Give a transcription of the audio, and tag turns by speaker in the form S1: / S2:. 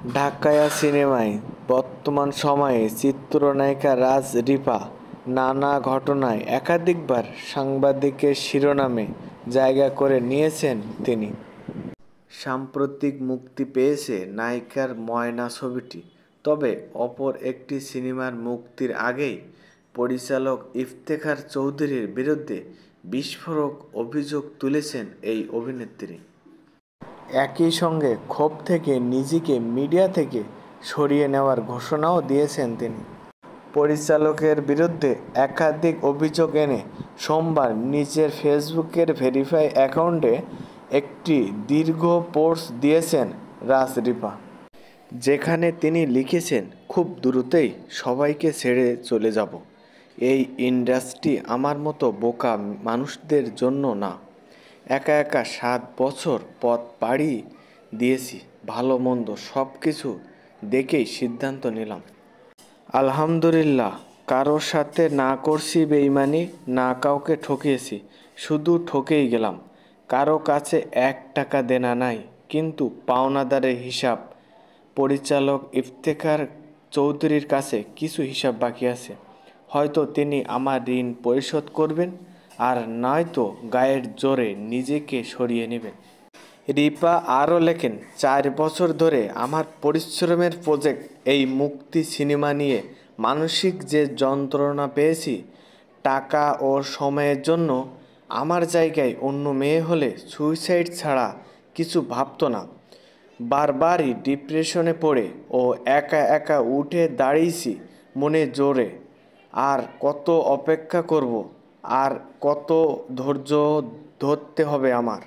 S1: ঢাকাইয়া সিনেমায় বর্তমান সময়ে চিত্রনায়িকা রাজ রিপা নানা ঘটনায় একাধিকবার সাংবাদিকের শিরোনামে জায়গা করে নিয়েছেন তিনি। সাম্প্রতিক মুক্তি পেয়েছে নায়িকার ময়না ছবিটি। তবে অপর একটি সিনেমার মুক্তির আগেই পরিচালক ইফতেখার চৌধুরীর বিরুদ্ধে বিস্ফোরক অভিযোগ তুলেছেন এই অভিনেত্রী। একই সঙ্গে ক্ষোভ থেকে নিজেকে মিডিয়া থেকে সরিয়ে নেওয়ার ঘোষণাও দিয়েছেন তিনি। পরিচালকের বিরুদ্ধে একাধিক অভিযোগ এনে সোমবার নিজের ফেসবুকের ভেরিফাই অ্যাকাউন্টে একটি দীর্ঘ পোস্ট দিয়েছেন রাজ রিপা, যেখানে তিনি লিখেছেন, খুব দ্রুতই সবাইকে ছেড়ে চলে যাব। এই ইন্ডাস্ট্রি আমার মতো বোকা মানুষদের জন্য না। একা একা 7 বছর পথ পাড়ি দিয়েছি, ভালো মন্দ সব কিছু দেখেই সিদ্ধান্ত নিলাম। আলহামদুলিল্লাহ, কারোর সাথে না করছি বেইমানি, না কাউকে ঠকিয়েছি, শুধু ঠকেই গেলাম। কারো কাছে 1 টাকা দেনা নাই, কিন্তু পাওনাদারের হিসাব। পরিচালক ইফতেখার চৌধুরীর কাছে কিছু হিসাব বাকি আছে। হয়তো তিনি আমার ঋণ পরিশোধ করবেন, আর নয়তো গায়ের জোরে নিজেকে সরিয়ে নেবেন। রিপা আরও লেখেন, 4 বছর ধরে আমার পরিশ্রমের প্রজেক্ট এই মুক্তি সিনেমা নিয়ে মানসিক যে যন্ত্রণা পেয়েছি, টাকা ও সময়ের জন্য আমার জায়গায় অন্য মেয়ে হলে সুইসাইড ছাড়া কিছু ভাবতো না। বারবারই ডিপ্রেশনে পড়ে ও একা একা উঠে দাঁড়িয়েছি মনে জোরে। আর কত অপেক্ষা করব, আর কত ধৈর্য ধরতে হবে আমার।